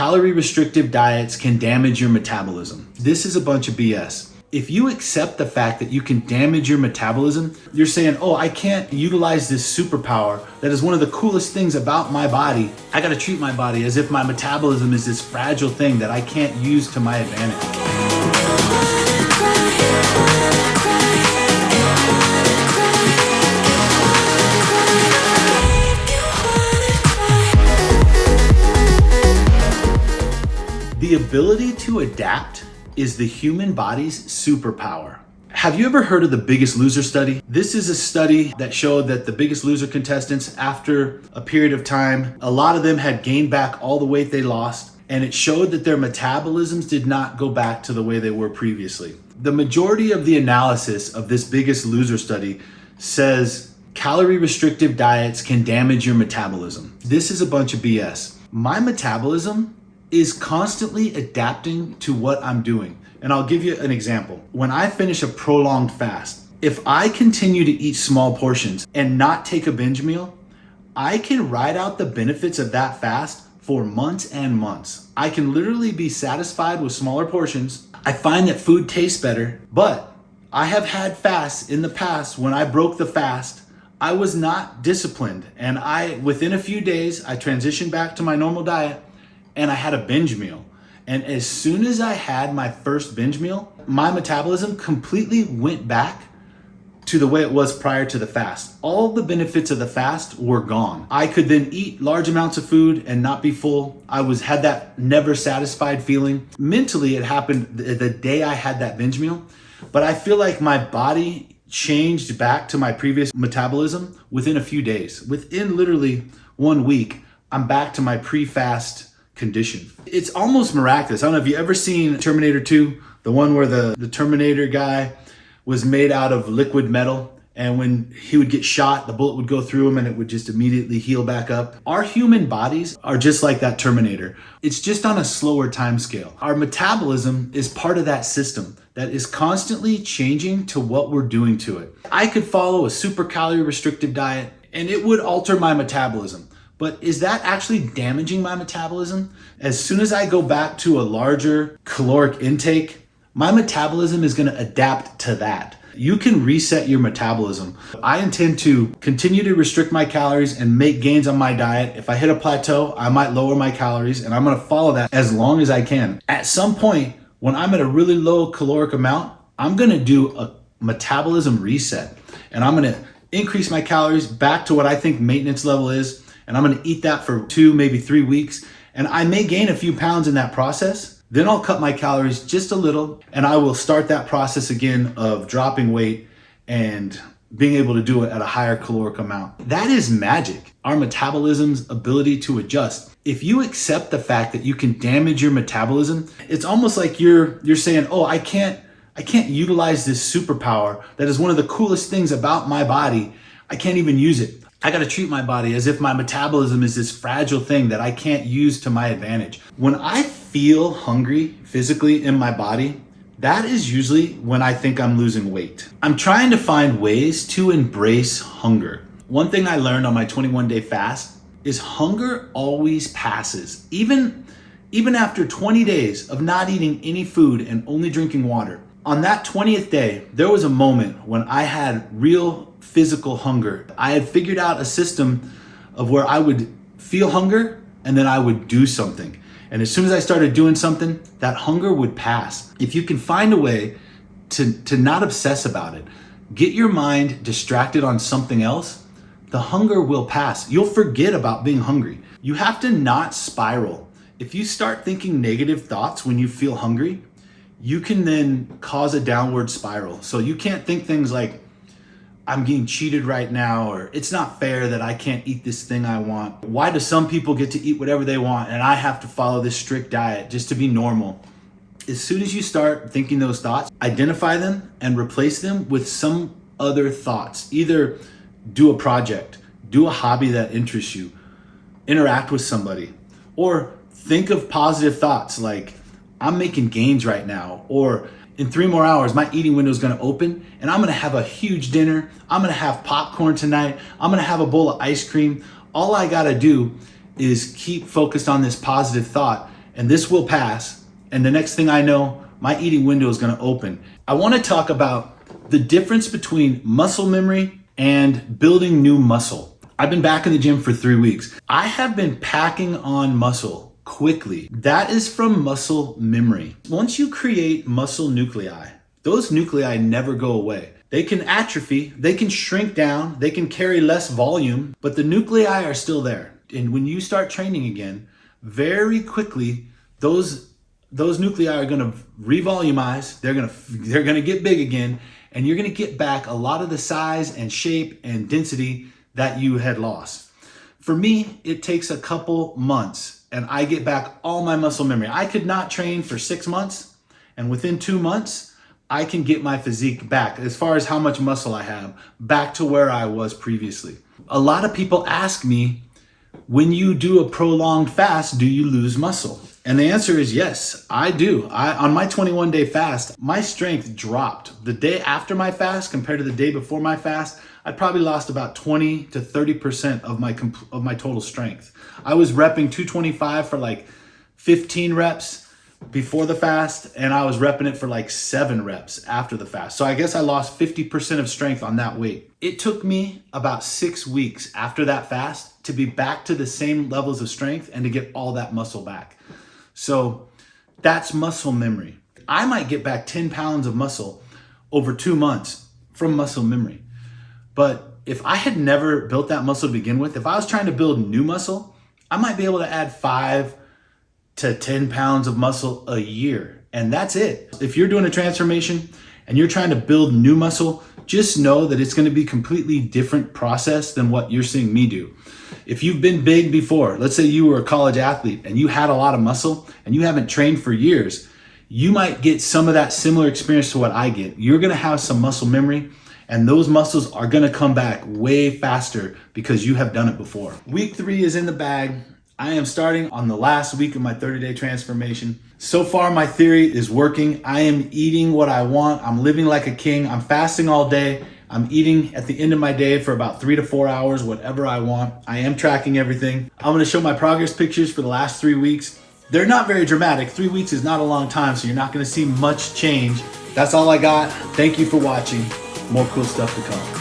calorie restrictive diets can damage your metabolism. This is a bunch of BS. If you accept the fact that you can damage your metabolism, you're saying, oh, I can't utilize this superpower that is one of the coolest things about my body. I gotta treat my body as if my metabolism is this fragile thing that I can't use to my advantage. The ability to adapt is the human body's superpower. Have you ever heard of the Biggest Loser study? This is a study that showed that the Biggest Loser contestants, after a period of time, a lot of them had gained back all the weight they lost, and it showed that their metabolisms did not go back to the way they were previously. The majority of the analysis of this Biggest Loser study says calorie restrictive diets can damage your metabolism. This is a bunch of BS. My metabolism is constantly adapting to what I'm doing. And I'll give you an example. When I finish a prolonged fast, if I continue to eat small portions and not take a binge meal, I can ride out the benefits of that fast for months and months. I can literally be satisfied with smaller portions. I find that food tastes better, but I have had fasts in the past when I broke the fast, I was not disciplined. And within a few days, I transitioned back to my normal diet and I had a binge meal. And as soon as I had my first binge meal, my metabolism completely went back to the way it was prior to the fast. All the benefits of the fast were gone. I could then eat large amounts of food and not be full. I had that never satisfied feeling. Mentally, it happened the day I had that binge meal, but I feel like my body changed back to my previous metabolism within a few days. Within literally 1 week, I'm back to my pre-fast condition. It's almost miraculous. I don't know if you ever seen Terminator 2, the one where the Terminator guy was made out of liquid metal, and when he would get shot, the bullet would go through him and it would just immediately heal back up. Our human bodies are just like that Terminator. It's just on a slower time scale. Our metabolism is part of that system that is constantly changing to what we're doing to it. I could follow a super calorie restrictive diet and it would alter my metabolism. But is that actually damaging my metabolism? As soon as I go back to a larger caloric intake, my metabolism is gonna adapt to that. You can reset your metabolism. I intend to continue to restrict my calories and make gains on my diet. If I hit a plateau, I might lower my calories, and I'm gonna follow that as long as I can. At some point, when I'm at a really low caloric amount, I'm gonna do a metabolism reset, and I'm gonna increase my calories back to what I think maintenance level is, and I'm gonna eat that for 2, maybe 3 weeks, and I may gain a few pounds in that process. Then I'll cut my calories just a little, and I will start that process again of dropping weight and being able to do it at a higher caloric amount. That is magic, our metabolism's ability to adjust. If you accept the fact that you can damage your metabolism, it's almost like you're saying, oh, I can't utilize this superpower that is one of the coolest things about my body. I can't even use it. I gotta treat my body as if my metabolism is this fragile thing that I can't use to my advantage. When I feel hungry physically in my body, that is usually when I think I'm losing weight. I'm trying to find ways to embrace hunger. One thing I learned on my 21-day fast is hunger always passes. Even after 20 days of not eating any food and only drinking water. On that 20th day, there was a moment when I had real physical hunger. I had figured out a system of where I would feel hunger and then I would do something. And as soon as I started doing something, that hunger would pass. If you can find a way to not obsess about it, get your mind distracted on something else, the hunger will pass. You'll forget about being hungry. You have to not spiral. If you start thinking negative thoughts when you feel hungry, you can then cause a downward spiral. So you can't think things like, I'm getting cheated right now, or it's not fair that I can't eat this thing I want. Why do some people get to eat whatever they want and I have to follow this strict diet just to be normal? As soon as you start thinking those thoughts, identify them and replace them with some other thoughts. Either do a project, do a hobby that interests you, interact with somebody, or think of positive thoughts like, I'm making gains right now, or in 3 more hours, my eating window is gonna open and I'm gonna have a huge dinner. I'm gonna have popcorn tonight. I'm gonna have a bowl of ice cream. All I gotta do is keep focused on this positive thought and this will pass. And the next thing I know, my eating window is gonna open. I wanna talk about the difference between muscle memory and building new muscle. I've been back in the gym for 3 weeks. I have been packing on muscle quickly. That is from muscle memory. Once you create muscle nuclei, those nuclei never go away. They can atrophy, they can shrink down, they can carry less volume, but the nuclei are still there. And when you start training again, very quickly, those nuclei are gonna revolumize, they're gonna get big again, and you're gonna get back a lot of the size and shape and density that you had lost. For me, it takes a couple months and I get back all my muscle memory. I could not train for 6 months, and within 2 months, I can get my physique back, as far as how much muscle I have, back to where I was previously. A lot of people ask me, when you do a prolonged fast, do you lose muscle? And the answer is yes, I do. On my 21-day fast, my strength dropped. The day after my fast compared to the day before my fast, I probably lost about 20 to 30% of my total strength. I was repping 225 for like 15 reps before the fast, and I was repping it for like 7 reps after the fast. So I guess I lost 50% of strength on that weight. It took me about 6 weeks after that fast to be back to the same levels of strength and to get all that muscle back. So that's muscle memory. I might get back 10 pounds of muscle over 2 months from muscle memory. But if I had never built that muscle to begin with, if I was trying to build new muscle, I might be able to add 5 to 10 pounds of muscle a year. And that's it. If you're doing a transformation and you're trying to build new muscle, just know that it's gonna be a completely different process than what you're seeing me do. If you've been big before, let's say you were a college athlete and you had a lot of muscle and you haven't trained for years, you might get some of that similar experience to what I get. You're gonna have some muscle memory, and those muscles are gonna come back way faster because you have done it before. Week 3 is in the bag. I am starting on the last week of my 30-day transformation. So far, my theory is working. I am eating what I want. I'm living like a king. I'm fasting all day. I'm eating at the end of my day for about 3 to 4 hours, whatever I want. I am tracking everything. I'm gonna show my progress pictures for the last 3 weeks. They're not very dramatic. 3 weeks is not a long time, so you're not gonna see much change. That's all I got. Thank you for watching. More cool stuff to come.